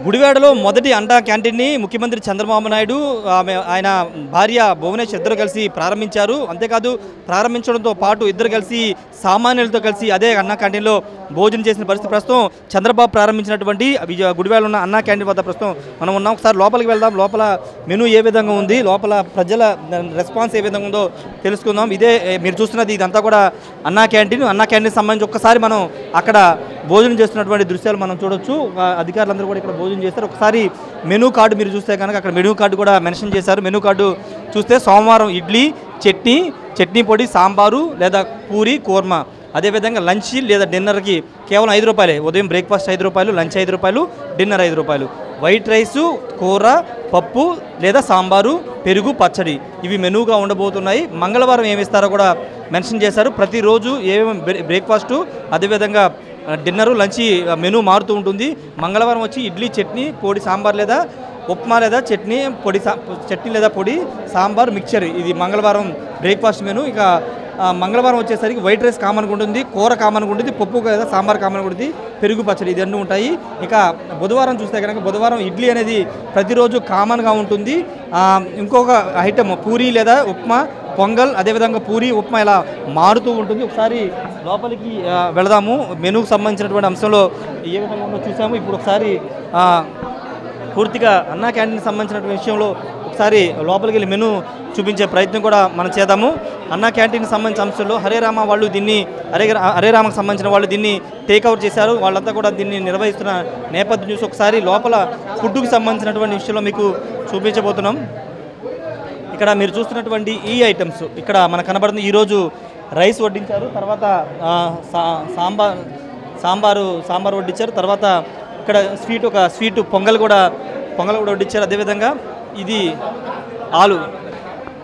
గుడివాడలో మొదటి అండా క్యాంటీన్ని ముఖ్యమంత్రి చంద్రబాబు నాయుడు ఆయన భార్య భువనేశ్వర్ ఇద్దరు కలిసి ప్రారంభించారు. అంతేకాదు ప్రారంభించడంతో పాటు ఇద్దరు కలిసి సామాన్యులతో కలిసి అదే అన్నా క్యాంటీన్లో భోజనం చేసిన పరిస్థితి. ప్రస్తుతం చంద్రబాబు ప్రారంభించినటువంటి గుడివాడలో ఉన్న అన్నా క్యాంటీన్ వద్ద ప్రస్తుతం మనం ఉన్నాం. ఒకసారి లోపలికి వెళ్దాం. లోపల మెనూ ఏ విధంగా ఉంది, లోపల ప్రజల రెస్పాన్స్ ఏ విధంగా ఉందో తెలుసుకుందాం. ఇదే మీరు చూస్తున్నది, ఇదంతా కూడా అన్నా క్యాంటీన్. అన్నా క్యాంటీన్ సంబంధించి ఒక్కసారి మనం అక్కడ భోజనం చేస్తున్నటువంటి దృశ్యాలు మనం చూడొచ్చు. అధికారులందరూ కూడా ఇక్కడ భోజనం చేస్తారు. ఒకసారి మెనూ కార్డు మీరు చూస్తే కనుక అక్కడ మెనూ కార్డు కూడా మెన్షన్ చేశారు. మెనూ కార్డు చూస్తే సోమవారం ఇడ్లీ, చట్నీ పొడి, సాంబారు లేదా పూరి, కూర్మా, అదేవిధంగా లంచ్ లేదా డిన్నర్కి కేవలం 5 రూపాయలే. ఉదయం బ్రేక్ఫాస్ట్ 5 రూపాయలు, లంచ్ 5 రూపాయలు, డిన్నర్ 5 రూపాయలు. వైట్ రైసు, కూర, పప్పు లేదా సాంబారు, పెరుగు, పచ్చడి ఇవి మెనూగా ఉండబోతున్నాయి. మంగళవారం ఏమి ఇస్తారో కూడా మెన్షన్ చేశారు. ప్రతిరోజు ఏమేమి బ్రేక్ఫాస్టు అదేవిధంగా డిన్నరు, లంచ్ మెనూ మారుతూ ఉంటుంది. మంగళవారం వచ్చి ఇడ్లీ, చట్నీ, పొడి, సాంబార్ లేదా ఉప్మా లేదా చట్నీ లేదా పొడి, సాంబార్, మిక్చర్ ఇది మంగళవారం బ్రేక్ఫాస్ట్ మెనూ. ఇక మంగళవారం వచ్చేసరికి వైట్ రైస్ కామన్గా ఉంటుంది, కూర కామన్గా ఉంటుంది, పప్పు లేదా సాంబార్ కామన్గా ఉంటుంది, పెరుగు, పచ్చడి ఇది అన్నీ ఉంటాయి. ఇక బుధవారం చూస్తే కనుక బుధవారం ఇడ్లీ అనేది ప్రతిరోజు కామన్గా ఉంటుంది. ఇంకొక ఐటమ్ పూరి లేదా ఉప్మా, పొంగల్, అదేవిధంగా పూరి, ఉప్మా ఇలా మారుతూ ఉంటుంది. ఒకసారి లోపలికి వెళదాము. మెనూకు సంబంధించినటువంటి అంశంలో ఏ విధంగా ఉందో చూసాము. ఇప్పుడు ఒకసారి పూర్తిగా అన్నా క్యాంటీన్కి సంబంధించినటువంటి విషయంలో ఒకసారి లోపలికి వెళ్ళి మెనూ చూపించే ప్రయత్నం కూడా మనం చేద్దాము. అన్నా క్యాంటీన్కి సంబంధించిన అంశంలో హరేరామ వాళ్ళు దీన్ని హరేరామకు సంబంధించిన వాళ్ళు దీన్ని టేక్అవుట్ చేశారు. వాళ్ళంతా కూడా దీన్ని నిర్వహిస్తున్న నేపథ్యం చూసి ఒకసారి లోపల ఫుడ్కి సంబంధించినటువంటి విషయంలో మీకు చూపించబోతున్నాం. ఇక్కడ మీరు చూస్తున్నటువంటి ఈ ఐటమ్స్ ఇక్కడ మనకు కనబడుతుంది. ఈరోజు రైస్ వడ్డించారు, తర్వాత సాంబారు వడ్డించారు, తర్వాత ఇక్కడ ఒక స్వీట్ పొంగల్ కూడా వడ్డించారు. అదేవిధంగా ఇది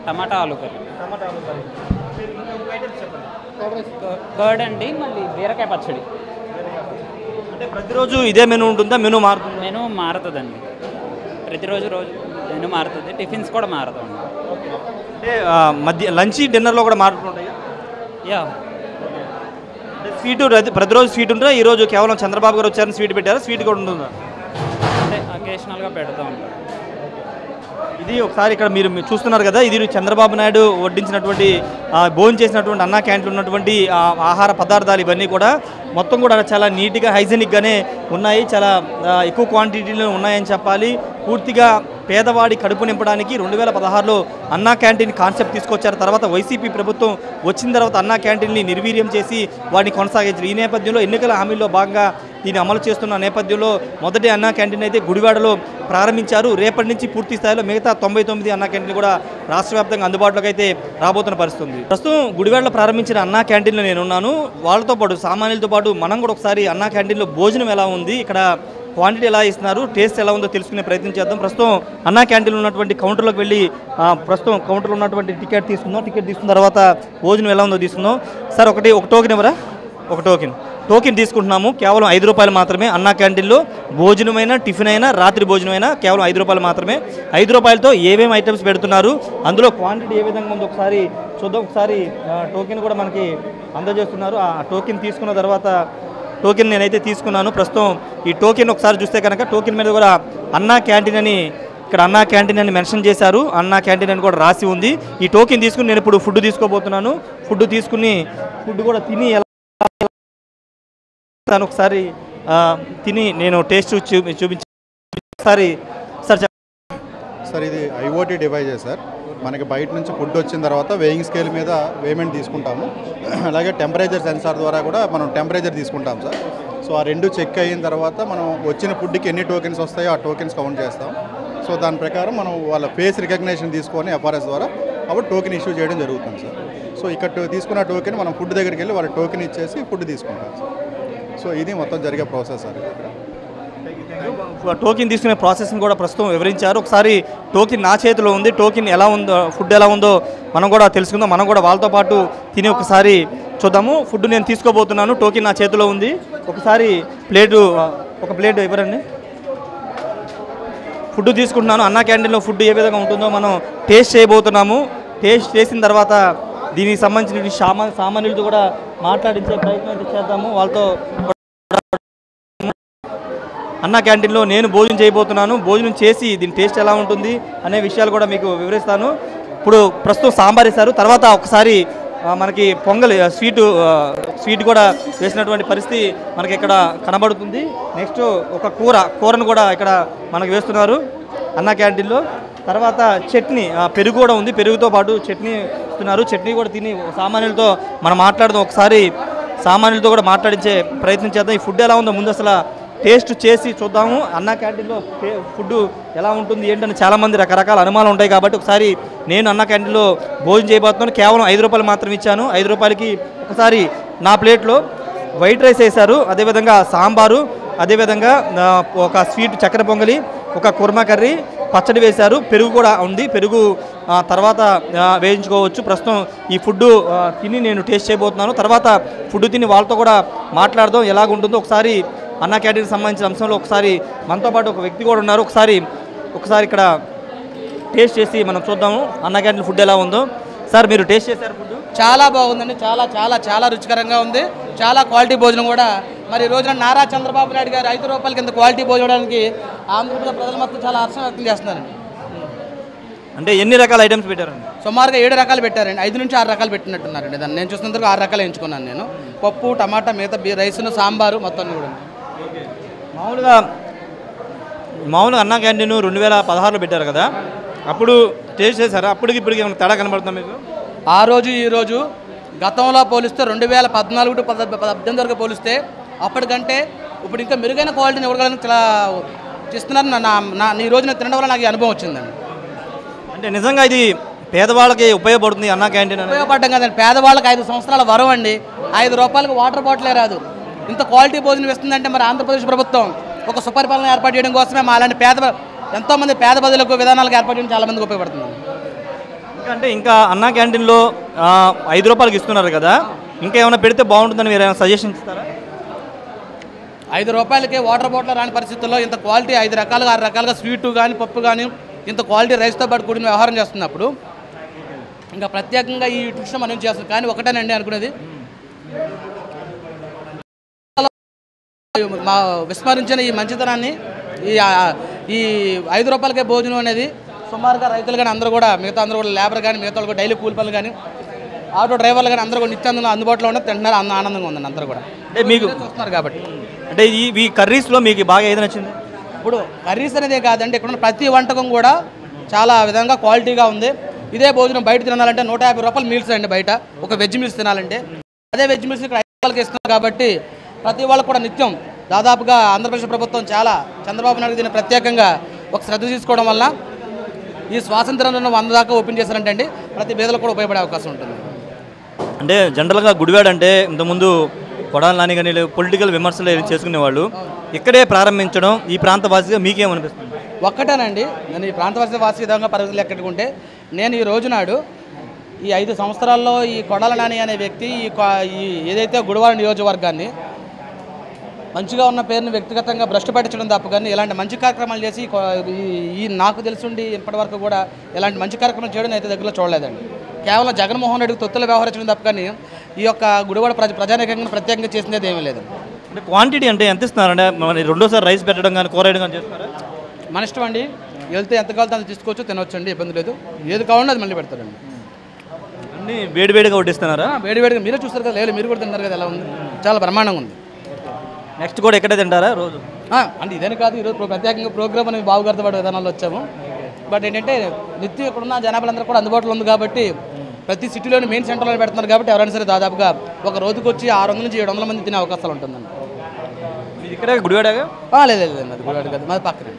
టమాటా ఆలు కర్రీ, కర్డ్ అండి, మళ్ళీ బీరకాయ పచ్చడి. అంటే ప్రతిరోజు ఇదే మెనూ ఉంటుందా? మెనూ మారుతుందండి. ప్రతిరోజు మెనూ మారుతుంది. టిఫిన్స్ కూడా మారుతుంది. అంటే లంచ్, డిన్నర్లో కూడా మారుతుంటాయి. యా, స్వీట్ ప్రతిరోజు స్వీట్ ఉంటుందా? ఈరోజు కేవలం చంద్రబాబు గారు వచ్చారని స్వీట్ పెట్టారా? స్వీట్ కూడా ఉంటుందా? అంటే అకేషనల్గా పెడతా ఉంటాం. ఇది ఒకసారి ఇక్కడ మీరు చూస్తున్నారు కదా, ఇది చంద్రబాబు నాయుడు వడ్డించినటువంటి భోజనం చేసినటువంటి అన్నా క్యాంటీన్లో ఉన్నటువంటి ఆహార పదార్థాలు ఇవన్నీ కూడా మొత్తం కూడా చాలా నీట్గా హైజెనిక్గానే ఉన్నాయి. చాలా ఎక్కువ క్వాంటిటీలో ఉన్నాయని చెప్పాలి. పూర్తిగా పేదవాడి కడుపు నింపడానికి 2016లో అన్నా క్యాంటీన్ కాన్సెప్ట్ తీసుకొచ్చారు. తర్వాత వైసీపీ ప్రభుత్వం వచ్చిన తర్వాత అన్నా క్యాంటీన్ని నిర్వీర్యం చేసి వాటిని కొనసాగించారు. ఈ నేపథ్యంలో ఎన్నికల హామీల్లో భాగంగా దీన్ని అమలు చేస్తున్న నేపథ్యంలో మొదటి అన్నా క్యాంటీన్ అయితే గుడివాడలో ప్రారంభించారు. రేపటి నుంచి పూర్తి స్థాయిలో మిగతా 99 అన్నా క్యాంటీన్ కూడా రాష్ట్ర వ్యాప్తంగా అందుబాటులోకి అయితే రాబోతున్న పరిస్థితి. ప్రస్తుతం గుడివాడలో ప్రారంభించిన అన్నా క్యాంటీన్లో నేను ఉన్నాను. వాళ్ళతో పాటు సామాన్యులతో పాటు మనం కూడా ఒకసారి అన్నా క్యాంటీన్లో భోజనం ఎలా ఉంది, ఇక్కడ క్వాంటిటీ ఎలా ఇస్తున్నారు, టేస్ట్ ఎలా ఉందో తెలుసుకునే ప్రయత్నం చేద్దాం. ప్రస్తుతం అన్నా క్యాంటీన్లో ఉన్నటువంటి కౌంటర్లోకి వెళ్ళి ప్రస్తుతం కౌంటర్లో ఉన్నటువంటి టికెట్ తీసుకుందాం. టికెట్ తీసుకున్న తర్వాత భోజనం ఎలా ఉందో తీసుకుందాం. సార్ ఒక టోకెన్ ఇవ్వరా? ఒక టోకెన్ తీసుకుంటున్నాము. కేవలం 5 రూపాయలు మాత్రమే. అన్నా క్యాంటీన్లో భోజనమైనా, టిఫిన్ అయినా, రాత్రి భోజనమైనా కేవలం 5 రూపాయలు మాత్రమే. 5 రూపాయలతో ఏమేమి ఐటమ్స్ పెడుతున్నారు, అందులో క్వాంటిటీ ఏ విధంగా ఉందో ఒకసారి చూద్దాం. ఒకసారి టోకెన్ కూడా మనకి అందజేస్తున్నారు. ఆ టోకెన్ తీసుకున్న తర్వాత టోకెన్ నేనైతే తీసుకున్నాను. ప్రస్తుతం ఈ టోకెన్ ఒకసారి చూస్తే కనుక టోకెన్ మీద కూడా అన్నా క్యాంటీన్ అని ఇక్కడ అన్నా క్యాంటీన్ అని మెన్షన్ చేశారు. అన్నా క్యాంటీన్ అని కూడా రాసి ఉంది. ఈ టోకెన్ తీసుకుని నేను ఇప్పుడు ఫుడ్ తీసుకోబోతున్నాను. ఫుడ్ కూడా తిని ఒకసారి తిని నేను టేస్ట్ చూపించి ఒకసారి సార్ ఇది ఐఓటీ డివైజే సార్. మనకి బయట నుంచి ఫుడ్ వచ్చిన తర్వాత వేయింగ్ స్కేల్ మీద పేమెంట్ తీసుకుంటాము. అలాగే టెంపరేచర్ సెన్సార్ ద్వారా కూడా మనం టెంపరేచర్ తీసుకుంటాం సార్. సో ఆ రెండు చెక్ అయిన తర్వాత మనం వచ్చిన ఫుడ్కి ఎన్ని టోకెన్స్ వస్తాయో ఆ టోకెన్స్ కౌంట్ చేస్తాం. సో దాని ప్రకారం మనం వాళ్ళ ఫేస్ రికగ్నేషన్ తీసుకొని ఎఫ్ఆర్ఎస్ ద్వారా అప్పుడు టోకెన్ ఇష్యూ చేయడం జరుగుతుంది సార్. సో ఇక్కడ తీసుకున్న టోకెన్ మనం ఫుడ్ దగ్గరికి వెళ్ళి వాళ్ళ టోకెన్ ఇచ్చేసి ఫుడ్ తీసుకుంటాం సార్. సో ఇది మొత్తం జరిగే ప్రాసెస్ సార్. టోకెన్ తీసుకునే ప్రాసెస్ని కూడా ప్రస్తుతం వివరించారు. ఒకసారి టోకెన్ నా చేతిలో ఉంది. టోకెన్ ఎలా ఉందో, ఫుడ్ ఎలా ఉందో మనం కూడా తెలుసుకుందాం. మనం కూడా వాళ్ళతో పాటు తిని ఒకసారి చూద్దాము. ఫుడ్ నేను తీసుకోబోతున్నాను. టోకెన్ నా చేతిలో ఉంది. ఒకసారి ఒక ప్లేట్ ఇవ్వరండి. ఫుడ్ తీసుకుంటున్నాను. అన్నా క్యాంటీన్లో ఫుడ్ ఏ విధంగా ఉంటుందో మనం టేస్ట్ చేయబోతున్నాము. టేస్ట్ చేసిన తర్వాత దీనికి సంబంధించిన సామాన్యులతో కూడా మాట్లాడించే ప్రయత్నం అయితే చేద్దాము. వాళ్ళతో అన్నా క్యాంటీన్లో నేను భోజనం చేయబోతున్నాను. భోజనం చేసి దీని టేస్ట్ ఎలా ఉంటుంది అనే విషయాలు కూడా మీకు వివరిస్తాను. ఇప్పుడు ప్రస్తుతం సాంబార్ వేశారు, తర్వాత ఒకసారి మనకి పొంగల్ స్వీట్ కూడా వేసినటువంటి పరిస్థితి మనకి ఇక్కడ కనబడుతుంది. నెక్స్ట్ ఒక కూరను కూడా ఇక్కడ మనకు వేస్తున్నారు అన్నా క్యాంటీన్లో. తర్వాత చట్నీ, పెరుగు కూడా ఉంది, పెరుగుతో పాటు చట్నీ ఇస్తున్నారు. చట్నీ కూడా తిని సామాన్యులతో మనం మాట్లాడదాం, ఒకసారి సామాన్యులతో కూడా మాట్లాడించే ప్రయత్నం చేద్దాం. ఈ ఫుడ్ ఎలా ఉందో ముందు అసలు టేస్ట్ చేసి చూద్దాము. అన్నా క్యాంటీన్లో ఫుడ్ ఎలా ఉంటుంది ఏంటని చాలామంది రకరకాల అనుమానాలు ఉంటాయి కాబట్టి ఒకసారి నేను అన్నా క్యాంటీన్లో భోజనం చేయబోతున్నాను. కేవలం 5 రూపాయలు మాత్రం ఇచ్చాను. 5 రూపాయలకి ఒకసారి నా ప్లేట్లో వైట్ రైస్ వేశారు, అదేవిధంగా సాంబారు, అదేవిధంగా ఒక స్వీట్ చక్కెర పొంగలి, ఒక కుర్మా కర్రీ, పచ్చడి వేశారు, పెరుగు కూడా ఉంది. పెరుగు తర్వాత వేయించుకోవచ్చు. ప్రస్తుతం ఈ ఫుడ్ తిని నేను టేస్ట్ చేయబోతున్నాను. తర్వాత ఫుడ్ తిని వాళ్ళతో కూడా మాట్లాడదాం ఎలాగుంటుందో. ఒకసారి అన్నా క్యాంటీన్కి సంబంధించిన అంశంలో ఒకసారి మనతో పాటు ఒక వ్యక్తి కూడా ఉన్నారు. ఒకసారి ఇక్కడ టేస్ట్ చేసి మనం చూద్దాము అన్నా క్యాంటీన్ ఫుడ్ ఎలా ఉందో. సార్, మీరు టేస్ట్ చేశారు ఫుడ్? చాలా బాగుందండి, చాలా చాలా చాలా రుచికరంగా ఉంది, చాలా క్వాలిటీ భోజనం కూడా. మరి ఈ రోజున నారా చంద్రబాబు నాయుడు గారు 5 రూపాయల కింద క్వాలిటీ భోజనానికి ఆంధ్రప్రదేశ్ ప్రజలు మొత్తం చాలా హర్షం వ్యక్తం చేస్తున్నారండి. అంటే ఎన్ని రకాల ఐటమ్స్ పెట్టారండి? సుమారుగా 7 రకాలు పెట్టారండి, 5 నుంచి 6 రకాలు పెట్టినట్టున్నారండి. దాన్ని నేను చూసినందుకు 6 రకాలు ఎంచుకున్నాను నేను. పప్పు, టమాటా, మిగతా రైస్ను, సాంబారు మొత్తం కూడా. మామూలుగా అన్నా క్యాంటీన్ 2016లో పెట్టారు కదా, అప్పుడు టేస్ట్ చేశారా? అప్పటికి ఇప్పటికి ఏమైనా తేడా కనబడుతుందా మీకు? ఆ రోజు ఈ రోజు గతంలో పోలిస్తే 2014 టు 2018 వరకు పోలిస్తే అప్పటికంటే ఇప్పుడు ఇంకా మెరుగైన క్వాలిటీని ఇవ్వగలని చాలా చేస్తున్నారు. ఈ రోజున తినడం వల్ల నాకు ఈ అనుభవం వచ్చిందండి. అంటే నిజంగా ఇది పేదవాళ్ళకి ఉపయోగపడుతుంది అన్నా క్యాంటీన్? ఉపయోగపడడం కదండి, పేదవాళ్ళకి 5 సంవత్సరాల వరం అండి. 5 రూపాయలకు వాటర్ బాటిలే రాదు. ఇంత క్వాలిటీ భోజనం ఇస్తుందంటే మరి ఆంధ్రప్రదేశ్ ప్రభుత్వం ఒక సుపరిపాలన ఏర్పాటు చేయడం కోసమే మా అలాంటి ఎంతోమంది పేద ప్రజలకు విధానాలకు ఏర్పాటు చేయడం చాలామందికి ఉపయోగపడుతుంది. అంటే ఇంకా అన్నా క్యాంటీన్లో 5 రూపాయలకి ఇస్తున్నారు కదా, ఇంకా ఏమైనా పెడితే బాగుంటుందని మీరు ఏమైనా సజెషన్ ఇస్తారా? 5 రూపాయలకి వాటర్ బాటిల్ రాని పరిస్థితుల్లో ఇంత క్వాలిటీ 5 రకాలుగా 6 రకాలుగా స్వీటు కానీ పప్పు కానీ ఇంత క్వాలిటీ రైస్తో పాటు కూడిన వ్యవహారం చేస్తున్నప్పుడు ఇంకా ప్రత్యేకంగా ఈ విషయం మనం చేస్తాం. కానీ ఒకటేనండి అనుకునేది, మా విస్మరించిన ఈ మంచితనాన్ని ఈ 5 రూపాయలకే భోజనం అనేది సుమారుగా రైతులు కానీ అందరూ కూడా మిగతా అందరూ కూడా లేబర్ కానీ మిగతా కూడా డైలీ కూలి పనులు కానీ ఆటో డ్రైవర్లు కానీ అందరూ కూడా నిత్యాందంగా అందుబాటులో ఉంటే తింటున్నారు, ఆనందంగా ఉందండి అందరూ కూడా. అంటే మీకు చూస్తున్నారు కాబట్టి. అంటే ఈ కర్రీస్లో మీకు బాగా ఏది నచ్చింది? ఇప్పుడు కర్రీస్ అనేదే కాదండి, ఇక్కడ ప్రతి వంటకం కూడా చాలా విధంగా క్వాలిటీగా ఉంది. ఇదే భోజనం బయట తినాలంటే 150 రూపాయలు మీల్స్ అండి బయట, ఒక వెజ్ మీల్స్ తినాలంటే. అదే వెజ్ మీల్స్ ఇక్కడ 5 రూపాయలకి ఇస్తున్నారు కాబట్టి ప్రతి వాళ్ళకు కూడా నిత్యం దాదాపుగా ఆంధ్రప్రదేశ్ ప్రభుత్వం చాలా చంద్రబాబు నాయుడు దీన్ని ప్రత్యేకంగా ఒక శ్రద్ధ తీసుకోవడం వల్ల ఈ స్వాతంత్రంలో 100 దాకా ఓపెన్ చేశారంటే అండి ప్రతి పేదలకు కూడా ఉపయోగపడే అవకాశం ఉంటుంది. అంటే జనరల్గా గుడివాడ అంటే ఇంతకుముందు కొడాలి నాని కానీ పొలిటికల్ విమర్శలు చేసుకునేవాళ్ళు, ఇక్కడే ప్రారంభించడం ఈ ప్రాంత వాసిగా మీకేమనిపిస్తుంది? ఒక్కటేనండి, నేను ఈ ప్రాంతవాసి వాసి విధంగా పరిస్థితులు ఎక్కడుకుంటే నేను ఈ రోజునాడు ఈ 5 సంవత్సరాల్లో ఈ కొడాలి నాని అనే వ్యక్తి ఈ ఏదైతే గుడివాడ నియోజకవర్గాన్ని మంచిగా ఉన్న పేరుని వ్యక్తిగతంగా భ్రష్టు పట్టించడం తప్ప కానీ ఇలాంటి మంచి కార్యక్రమాలు చేసి ఈ నాకు తెలుసుండి ఇప్పటివరకు కూడా ఇలాంటి మంచి కార్యక్రమాలు చేయడం అయితే దగ్గరలో చూడలేదండి. కేవలం జగన్మోహన్ రెడ్డికి తొత్తులు వ్యవహరించడం తప్ప కానీ ఈ యొక్క గుడివాడ ప్రజానీకంగా ప్రత్యేకంగా చేసినది ఏమీ లేదు. అంటే క్వాంటిటీ అంటే ఎంత ఇస్తున్నారంటే రెండోసారి రైస్ పెట్టడం కానీ కూర వేయడం కానీ చేస్తారా? మన ఇష్టం అండి, వెళ్తే ఎంత కావాలో అంత తీసుకోవచ్చు, తినవచ్చు అండి, ఇబ్బంది లేదు. ఏది కావాలో అది మళ్ళీ పెడతారండి. అన్నీ వేడివేడిగా వడ్డిస్తున్నారా? వేడివేడిగా మీరే చూస్తారు కదా, లేదు మీరు కూడా తిన్నారు కదా, ఎలా ఉంది, చాలా బ్రహ్మాండంగా ఉంది. నెక్స్ట్ కూడా ఎక్కడే తింటారా రోజు? అంటే ఇదేని కాదు, ఈరోజు ప్రత్యేకంగా ప్రోగ్రామ్ అనేది బాగుగారితో పాటు విధానాల్లో వచ్చాము. బట్ ఏంటంటే నిత్యం ఇక్కడున్న జనాభాలందరూ కూడా అందుబాటులో ఉంది కాబట్టి ప్రతి సిటీలోని మెయిన్ సెంటర్లో పెడుతున్నారు కాబట్టి ఎవరైనా సరే దాదాపుగా ఒక రోజుకి వచ్చి 600 నుంచి 700 మంది తినే అవకాశాలు ఉంటుందండి. ఇక్కడే గుడివాడగా? లేదండి, అది గుడివాడ కాదు, మాది పక్కనే.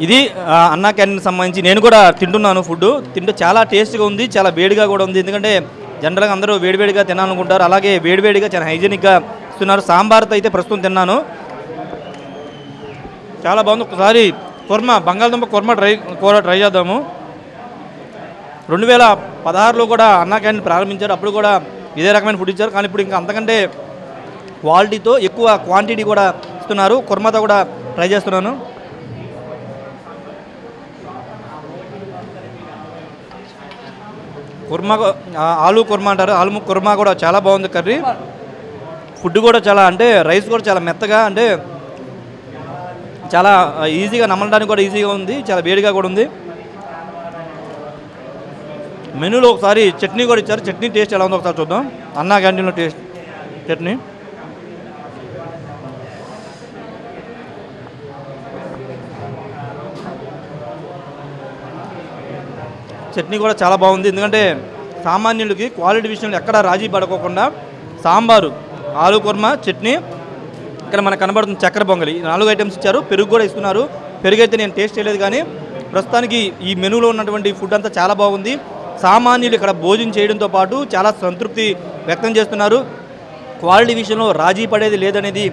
ఇది అన్నా క్యాంటీన్కి సంబంధించి నేను కూడా తింటున్నాను. ఫుడ్ తింటే చాలా టేస్ట్గా ఉంది, చాలా వేడిగా కూడా ఉంది. ఎందుకంటే జనరల్గా అందరూ వేడివేడిగా తినాలనుకుంటారు, అలాగే వేడివేడిగా చాలా హైజీనిక్గా ఇస్తున్నారు. సాంబార్తో అయితే ప్రస్తుతం తిన్నాను, చాలా బాగుంది. ఒకసారి బంగాళదుంప కూర ట్రై చేద్దాము. 2016లో కూడా అన్నా క్యాంటీన్ ప్రారంభించారు, అప్పుడు కూడా ఇదే రకమైన ఫుడ్ ఇచ్చారు. కానీ ఇప్పుడు ఇంకా అంతకంటే క్వాలిటీతో ఎక్కువ క్వాంటిటీ కూడా ఇస్తున్నారు. కుర్మాతో కూడా ట్రై చేస్తున్నాను. ఆలు కుర్మా అంటారు, ఆలు కుర్మా కూడా చాలా బాగుంది. కర్రీ ఫుడ్ కూడా చాలా, అంటే రైస్ కూడా చాలా మెత్తగా, అంటే చాలా ఈజీగా నమ్మడానికి కూడా ఈజీగా ఉంది, చాలా వేడిగా కూడా ఉంది. మెనూలో ఒకసారి చట్నీ కూడా ఇచ్చారు. చట్నీ టేస్ట్ ఎలా ఉందో ఒకసారి చూద్దాం. అన్నా క్యాంటీన్లో టేస్ట్ చట్నీ చట్నీ కూడా చాలా బాగుంది. ఎందుకంటే సామాన్యులకి క్వాలిటీ విషయంలో ఎక్కడ రాజీ పడుకోకుండా సాంబారు, ఆలు కుర్మా, చట్నీ, ఇక్కడ మనకు కనబడుతుంది చక్కెర పొంగలి, 4 ఐటమ్స్ ఇచ్చారు. పెరుగు కూడా ఇస్తున్నారు. పెరుగు అయితే నేను టేస్ట్ చేయలేదు, కానీ ప్రస్తుతానికి ఈ మెనూలో ఉన్నటువంటి ఫుడ్ అంతా చాలా బాగుంది. సామాన్యులు ఇక్కడ భోజనం చేయడంతో పాటు చాలా సంతృప్తి వ్యక్తం చేస్తున్నారు. క్వాలిటీ విషయంలో రాజీ పడేది లేదనేది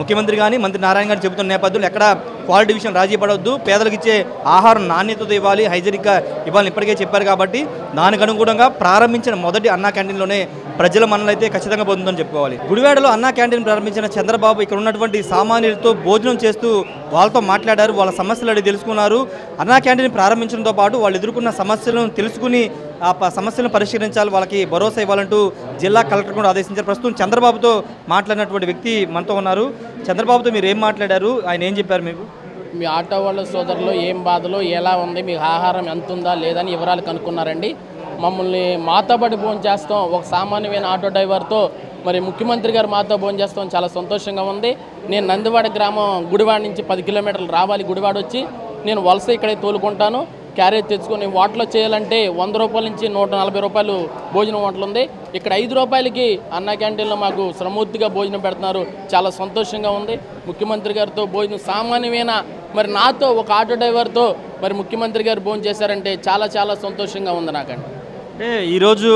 ముఖ్యమంత్రి కానీ మంత్రి నారాయణ గారు చెబుతున్న నేపథ్యంలో ఎక్కడ క్వాలిటీ విషయం రాజీ పడవద్దు, పేదలకు ఇచ్చే ఆహారం నాణ్యతతో ఇవ్వాలి, హైజీనిక్గా ఇవ్వాలని ఇప్పటికే చెప్పారు. కాబట్టి దానికి అనుగుణంగా ప్రారంభించిన మొదటి అన్నా క్యాంటీన్లోనే ప్రజల మన్నలు అయితే ఖచ్చితంగా పొందుతుందని చెప్పుకోవాలి. గుడివాడలో అన్నా క్యాంటీన్ ప్రారంభించిన చంద్రబాబు ఇక్కడ ఉన్నటువంటి సామాన్యులతో భోజనం చేస్తూ వాళ్ళతో మాట్లాడారు, వాళ్ళ సమస్యలు అడిగి తెలుసుకున్నారు. అన్నా క్యాంటీన్ ప్రారంభించడంతో పాటు వాళ్ళు ఎదుర్కొన్న సమస్యలను తెలుసుకుని ఆ సమస్యలను పరిష్కరించాలి, వాళ్ళకి భరోసా ఇవ్వాలంటూ జిల్లా కలెక్టర్ కూడా ఆదేశించారు. ప్రస్తుతం చంద్రబాబుతో మాట్లాడినటువంటి వ్యక్తి మనతో ఉన్నారు. చంద్రబాబుతో మీరు ఏం మాట్లాడారు, ఆయన ఏం చెప్పారు మీకు? మీ ఆటో వాళ్ళ సోదరులు ఏం బాధలు, ఎలా ఉంది, మీకు ఆహారం ఎంత ఉందా లేదని వివరాలు కనుక్కున్నారండి. మమ్మల్ని మాతో పాటు భోజనం చేస్తాం, ఒక సామాన్యమైన ఆటో డ్రైవర్తో మరి ముఖ్యమంత్రి గారు మాతో భోజనం చేస్తాం, చాలా సంతోషంగా ఉంది. నేను నందివాడ గ్రామం గుడివాడ నుంచి 10 కిలోమీటర్లు రావాలి, గుడివాడ వచ్చి నేను వలస ఇక్కడే తోలుకుంటాను. క్యారేజ్ తెచ్చుకొని వాటిలో చేయాలంటే 100 రూపాయల నుంచి 140 రూపాయలు భోజనం వంటలు ఉంది. ఇక్కడ 5 రూపాయలకి అన్నా క్యాంటీన్లో మాకు శ్రమూర్తిగా భోజనం పెడుతున్నారు, చాలా సంతోషంగా ఉంది. ముఖ్యమంత్రి గారితో భోజనం సామాన్యమైన మరి నాతో ఒక ఆటో డ్రైవర్తో మరి ముఖ్యమంత్రి గారు భోజనం చేశారంటే చాలా చాలా సంతోషంగా ఉంది నాకండి. అంటే ఈరోజు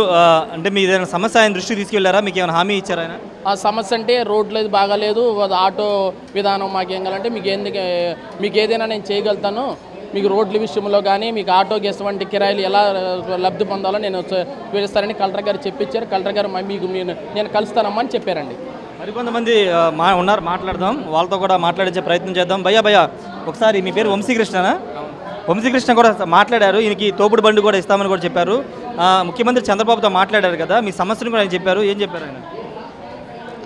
అంటే మీ ఏదైనా సమస్య ఆయన దృష్టికి తీసుకెళ్లారా, మీకు ఏమైనా హామీ ఇచ్చారా ఆయన? ఆ సమస్య అంటే రోడ్లు అది బాగాలేదు, ఆటో విధానం మాకేం కావాలంటే మీకు ఏదైనా నేను చేయగలుగుతాను, మీకు రోడ్ల విషయంలో కానీ మీకు ఆటో గ్యాస్ వంటి కిరాయిలు ఎలా లబ్ధి పొందాలో నేను వివరిస్తానని కలెక్టర్ గారు చెప్పించారు. కలెక్టర్ గారు మీకు నేను కలుస్తానమ్మా అని చెప్పారండి. మరికొంతమంది ఉన్నారు, మాట్లాడదాం, వాళ్ళతో కూడా మాట్లాడించే ప్రయత్నం చేద్దాం. భయ్యా ఒకసారి మీ పేరు వంశీకృష్ణనా? వంశీకృష్ణ కూడా మాట్లాడారు, ఈయనకి తోపుడు బండి కూడా ఇస్తామని కూడా చెప్పారు. ముఖ్యమంత్రి చంద్రబాబుతో మాట్లాడారు కదా, మీ సమస్యను కూడా ఆయన చెప్పారు, ఏం చెప్పారు ఆయన?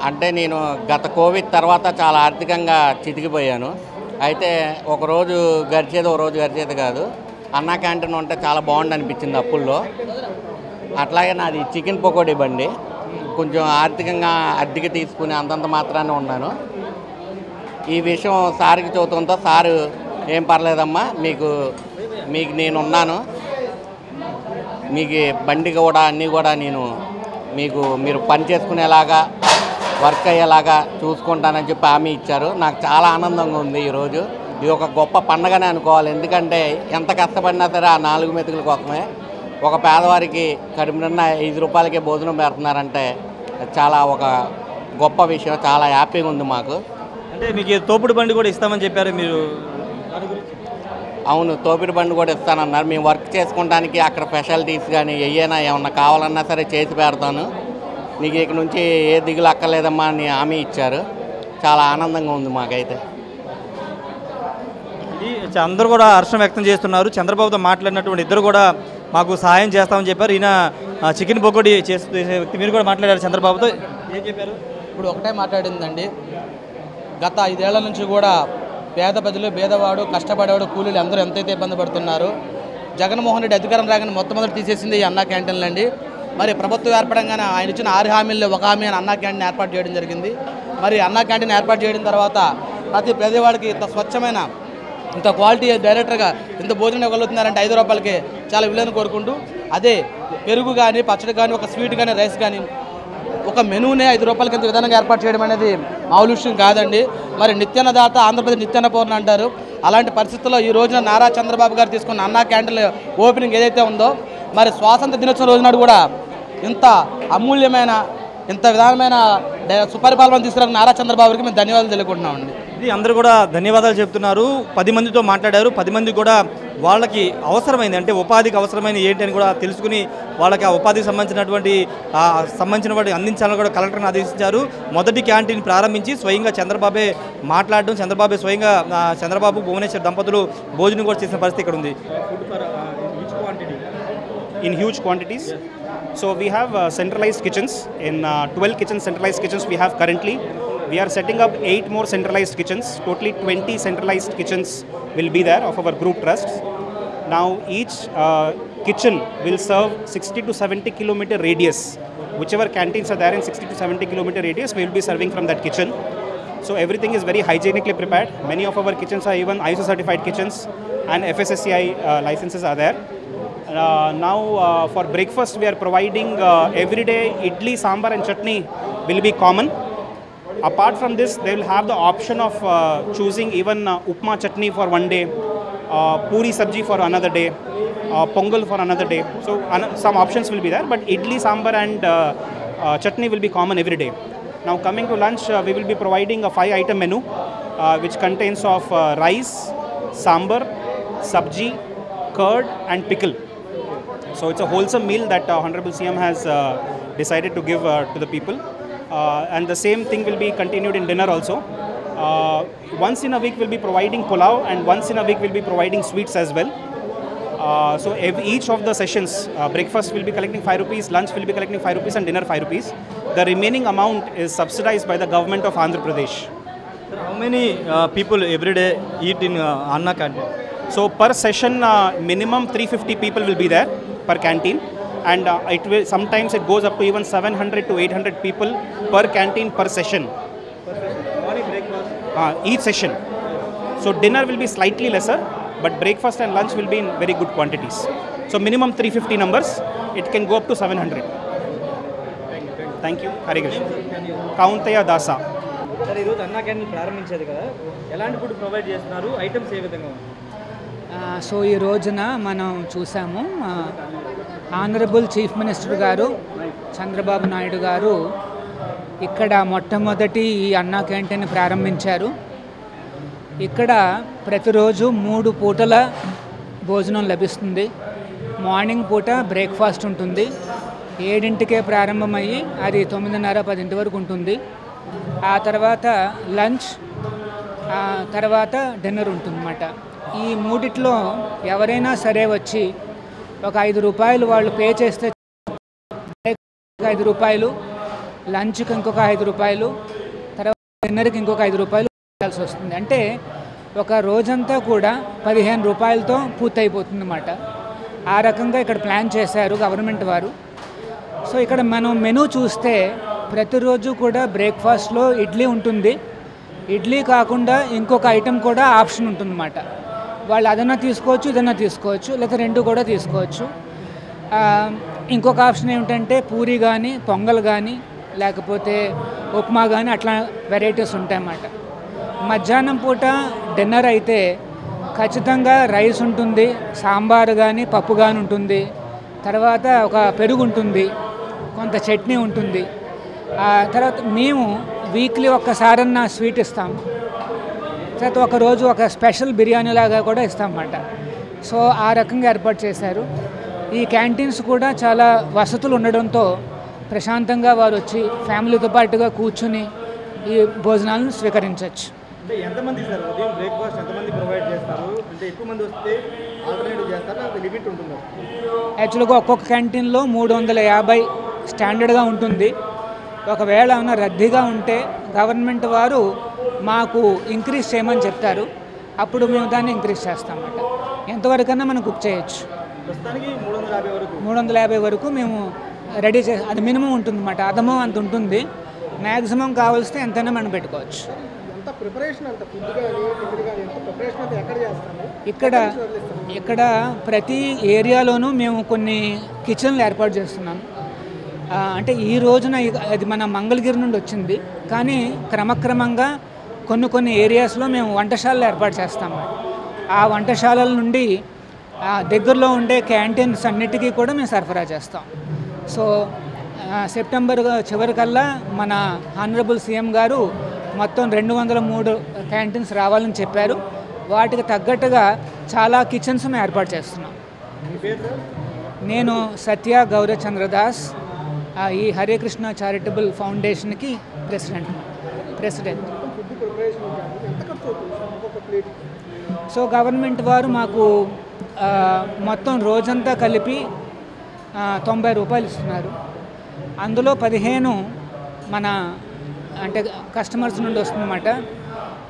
అంటే నేను గత కోవిడ్ తర్వాత చాలా ఆర్థికంగా చితికిపోయాను. అయితే ఒకరోజు గడిచేది, ఒక రోజు గడిచేది కాదు. అన్నా క్యాంటీన్ ఉంటే చాలా బాగుంది అనిపించింది అప్పుల్లో. అట్లాగే నాది చికెన్ పకోడీ బండి, కొంచెం ఆర్థికంగా అద్దెకి తీసుకుని అంతంత మాత్రాన్ని ఉన్నాను. ఈ విషయం సార్కి చెబుతుందో సారు ఏం పర్లేదమ్మా, మీకు నేనున్నాను, మీకు బండి కూడా అన్నీ కూడా నేను మీరు పని చేసుకునేలాగా వర్క్ అయ్యేలాగా చూసుకుంటానని చెప్పి హామీ ఇచ్చారు. నాకు చాలా ఆనందంగా ఉంది. ఈరోజు ఇది ఒక గొప్ప పండగనే అనుకోవాలి. ఎందుకంటే ఎంత కష్టపడినా సరే ఆ 4 మెతుకుల కోసమే ఒక పేదవారికి కడుపు నిండా 5 రూపాయలకే భోజనం పెడుతున్నారంటే చాలా ఒక గొప్ప విషయం, చాలా హ్యాపీగా ఉంది మాకు. అంటే మీకు తోపుడు బండి కూడా ఇస్తామని చెప్పారు మీరు? అవును, తోపిడి బండి కూడా ఇస్తానన్నారు. మేము వర్క్ చేసుకోవడానికి అక్కడ ఫెసిలిటీస్ కానీ ఏమన్నా కావాలన్నా సరే చేసి పెడతాను, నీకు ఇక నుంచి ఏ దిగులు అక్కర్లేదమ్మా అని హామీ ఇచ్చారు. చాలా ఆనందంగా ఉంది మాకైతే. ఇది అందరూ కూడా హర్షం వ్యక్తం చేస్తున్నారు. చంద్రబాబుతో మాట్లాడినటువంటి ఇద్దరు కూడా మాకు సహాయం చేస్తామని చెప్పారు. ఈయన చికెన్ పకోడీ చేసే వ్యక్తి, మీరు కూడా మాట్లాడారు చంద్రబాబుతో, ఏం చెప్పారు? ఇప్పుడు ఒకటే మాట్లాడిందండి, గత 5 ఏళ్ల నుంచి కూడా పేద ప్రజలు, పేదవాడు, కష్టపడేవాడు, కూలీలు అందరూ ఎంతైతే ఇబ్బంది పడుతున్నారు. జగన్మోహన్ రెడ్డి అధికారం రాగానే మొట్టమొదటి తీసేసింది ఈ అన్నా క్యాంటీన్లు అండి. మరి ప్రభుత్వం ఏర్పడంగానే ఆయన ఇచ్చిన 6 హామీల్లో ఒక హామీ అని అన్నా క్యాంటీన్ ఏర్పాటు చేయడం జరిగింది. మరి అన్నా క్యాంటీన్ ఏర్పాటు చేయడం తర్వాత ప్రతి పేదవాడికి ఇంత స్వచ్ఛమైన, ఇంత క్వాలిటీ డైరెక్టర్గా ఇంత భోజనం ఇవ్వగలుగుతున్నారంటే 5 రూపాయలకి చాలా విలువను కోరుకుంటూ, అదే పెరుగు కానీ, పచ్చడి కానీ, ఒక స్వీట్ కానీ, రైస్ కానీ, ఒక మెనూనే 5 రూపాయలకి ఇంత విధానంగా ఏర్పాటు చేయడం అనేది మామూలు విషయం కాదండి. మరి నిత్యాన్నదాత ఆంధ్రప్రదేశ్ నిత్యాన్న పౌర్ణ అంటారు. అలాంటి పరిస్థితుల్లో ఈ రోజున నారా చంద్రబాబు గారు తీసుకున్న అన్నా క్యాంటీన్ ఓపెనింగ్ ఏదైతే ఉందో, మరి స్వాతంత్ర దినోత్సవం రోజునాడు కూడా ఇంత అమూల్యమైన, ఇంత విధానమైన సుపరిపాలన తీసుకురాక నారా చంద్రబాబుకి మేము ధన్యవాదాలు తెలుపుకుంటున్నామండి. ఇది అందరూ కూడా ధన్యవాదాలు చెప్తున్నారు. 10 మందితో మాట్లాడారు. 10 మంది కూడా వాళ్ళకి అవసరమైంది, అంటే ఉపాధికి అవసరమైన ఏంటి అని కూడా తెలుసుకుని వాళ్ళకి ఆ ఉపాధికి సంబంధించినటువంటి అందించాలని కూడా కలెక్టర్ని ఆదేశించారు. మొదటి క్యాంటీన్ ప్రారంభించి స్వయంగా చంద్రబాబే మాట్లాడడం, చంద్రబాబే స్వయంగా చంద్రబాబు భువనేశ్వర్ దంపతులు భోజనం కూడా చేసిన పరిస్థితి ఇక్కడ ఉంది. In huge quantities. So we have centralized kitchens. In 12 centralized kitchens we have currently. We are setting up 8 more centralized kitchens. Totally 20 centralized kitchens will be there of our group trusts. Now each kitchen will serve 60 to 70 kilometer radius. Whichever canteens are there in 60 to 70 kilometer radius, we will be serving from that kitchen. So everything is very hygienically prepared. Many of our kitchens are even ISO certified kitchens, and FSSCI licenses are there. Now for breakfast we are providing everyday idli, sambar and chutney will be common. Apart from this, they will have the option of choosing even upma chutney for one day, puri sabji for another day, pongal for another day. So some options will be there, but idli, sambar and chutney will be common every day. Now coming to lunch, we will be providing a 5-item menu which contains of rice, sambar, sabji, curd and pickle. So it's a wholesome meal that Honorable CM has decided to give to the people. And the same thing will be continued in dinner also. Once in a week we'll be providing pulao, and once in a week we'll be providing sweets as well. So each of the sessions, breakfast will be collecting 5 rupees, lunch will be collecting 5 rupees and dinner 5 rupees. The remaining amount is subsidized by the government of Andhra Pradesh. Sir, how many people every day eat in Anna canteen? So per session, minimum 350 people will be there per canteen. And it will sometimes it goes up to even 700 to 800 people per canteen per session. Morning breakfast. Each session. So dinner will be slightly lesser, but breakfast and lunch will be in very good quantities. So minimum 350 numbers. It can go up to 700. Thank you. Hare Krishna. Kauntaya Dasa. Sir ఈరోజు అన్నా canteen ప్రారంభించేది కదా, ఎలాంటి food provide చేస్తున్నారు, items ఏ విధంగా ఉన్నాయి? So ఈ రోజున మనం చూసాము ఆనరబుల్ చీఫ్ మినిస్టర్ గారు చంద్రబాబు నాయుడు గారు ఇక్కడ మొట్టమొదటి ఈ అన్నా క్యాంటీన్ ప్రారంభించారు. ఇక్కడ ప్రతిరోజు 3 పూటల భోజనం లభిస్తుంది. మార్నింగ్ పూట బ్రేక్ఫాస్ట్ ఉంటుంది, 7ంటికే ప్రారంభమయ్యి అది 9:30, 10 వరకు ఉంటుంది. ఆ తర్వాత లంచ్, తర్వాత డిన్నర్ ఉంటుందన్నమాట. ఈ మూడిట్లో ఎవరైనా సరే వచ్చి ఒక 5 రూపాయలు వాళ్ళు పే చేస్తే 5 రూపాయలు, లంచ్కి ఇంకొక 5 రూపాయలు, తర్వాత డిన్నర్కి ఇంకొక 5 రూపాయలు పెట్టాల్సి వస్తుంది. అంటే ఒక రోజంతా కూడా 15 రూపాయలతో పూర్తయిపోతుంది అన్నమాట. ఆ రకంగా ఇక్కడ ప్లాన్ చేశారు గవర్నమెంట్ వారు. సో ఇక్కడ మనం మెనూ చూస్తే ప్రతిరోజు కూడా బ్రేక్ఫాస్ట్లో ఇడ్లీ ఉంటుంది. ఇడ్లీ కాకుండా ఇంకొక ఐటెం కూడా ఆప్షన్ ఉంటుందన్నమాట. వాళ్ళు అదన్నా తీసుకోవచ్చు, ఇదన్నా తీసుకోవచ్చు, లేదా 2 కూడా తీసుకోవచ్చు. ఇంకొక ఆప్షన్ ఏమిటంటే పూరి కానీ, పొంగల్ కానీ, లేకపోతే ఉప్మా కానీ, అట్లా వెరైటీస్ ఉంటాయన్నమాట. మధ్యాహ్నం పూట డిన్నర్ అయితే ఖచ్చితంగా రైస్ ఉంటుంది, సాంబార్ కానీ, పప్పు కానీ ఉంటుంది, తర్వాత ఒక పెరుగు ఉంటుంది, కొంత చట్నీ ఉంటుంది. తర్వాత మేము వీక్లీ ఒక్కసారన్నా స్వీట్ ఇస్తాము. తర్వాత ఒకరోజు ఒక స్పెషల్ బిర్యానీ లాగా కూడా ఇస్తామన్నమాట. సో ఆ రకంగా ఏర్పాటు చేశారు. ఈ క్యాంటీన్స్ కూడా చాలా వసతులు ఉండడంతో ప్రశాంతంగా వారు వచ్చి ఫ్యామిలీతో పాటుగా కూర్చుని ఈ భోజనాలను స్వీకరించవచ్చు. అంటే ఎంతమంది సార్ ఉదయం బ్రేక్ఫాస్ట్ ఎంతమంది ప్రొవైడ్ చేస్తారు? అంటే ఎక్కువ మంది వస్తే ఆల్టర్నేటివ్ చేస్తారా, అది లిమిట్ ఉంటుందా? యాక్చువల్గా ఒక్కొక్క క్యాంటీన్లో 350 స్టాండర్డ్గా ఉంటుంది. ఒకవేళ ఏమైనా రద్దీగా ఉంటే గవర్నమెంట్ వారు మాకు ఇంక్రీజ్ చేయమని చెప్తారు. అప్పుడు మేము దాన్ని ఇంక్రీజ్ చేస్తామన్నమాట. ఎంతవరకన్నా మనం కుక్ చేయొచ్చు. ప్రస్తుతానికి 350 వరకు 350 వరకు మేము రెడీ చేసి, అది మినిమం ఉంటుందన్నమాట. అదమో అంత ఉంటుంది. మ్యాక్సిమం కావాల్స్తే ఎంతైనా మనం పెట్టుకోవచ్చు. ఇక్కడ ప్రతి ఏరియాలోనూ మేము కొన్ని కిచెన్లు ఏర్పాటు చేస్తున్నాం. అంటే ఈ రోజున అది మన మంగళగిరి నుండి వచ్చింది, కానీ క్రమక్రమంగా కొన్ని ఏరియాస్లో మేము వంటశాలలు ఏర్పాటు చేస్తాము. ఆ వంటశాలల నుండి దగ్గరలో ఉండే క్యాంటీన్స్ అన్నిటికీ కూడా మేము సరఫరా చేస్తాం. సో సెప్టెంబర్ చివరికల్లా మన ఆనరబుల్ సీఎం గారు మొత్తం 203 క్యాంటీన్స్ రావాలని చెప్పారు. వాటికి తగ్గట్టుగా చాలా కిచెన్స్ మేము ఏర్పాటు చేస్తున్నాం. నేను సత్య గౌరచంద్రదాస్, ఈ హరే కృష్ణ చారిటబుల్ ఫౌండేషన్కి ప్రెసిడెంట్. సో గవర్నమెంట్ వారు మాకు మొత్తం రోజంతా కలిపి 90 రూపాయలు ఇస్తున్నారు. అందులో 15 మన అంటే కస్టమర్స్ నుండి వస్తుందన్నమాట.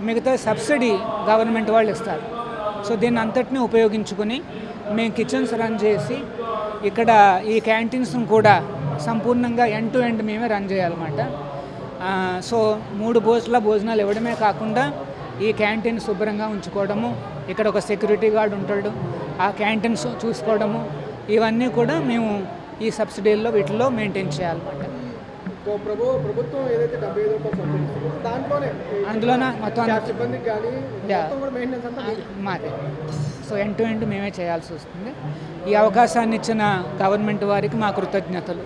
మిగతా సబ్సిడీ గవర్నమెంట్ వాళ్ళు ఇస్తారు. సో దీన్ని అంతటిని ఉపయోగించుకొని మేము కిచెన్స్ రన్ చేసి ఇక్కడ ఈ క్యాంటీన్స్ను కూడా సంపూర్ణంగా ఎండ్ టు ఎండ్ మేమే రన్ చేయాలన్నమాట. సో 3 భోజనాలు ఇవ్వడమే కాకుండా ఈ క్యాంటీన్ శుభ్రంగా ఉంచుకోవడము, ఇక్కడ ఒక సెక్యూరిటీ గార్డ్ ఉంటాడు, ఆ క్యాంటీన్స్ చూసుకోవడము, ఇవన్నీ కూడా మేము ఈ సబ్సిడీల్లో వీటిల్లో మెయింటైన్ చేయాలన్నమాట. ప్రభుత్వం ఏదైతే 75% దాంట్లోనే అందులోనే మొత్తం సిబ్బందికి కానీ మాదే. సో ఎండ్ టు ఎండ్ మేమే చేయాల్సి వస్తుంది. ఈ అవకాశాన్ని ఇచ్చిన గవర్నమెంట్ వారికి మా కృతజ్ఞతలు.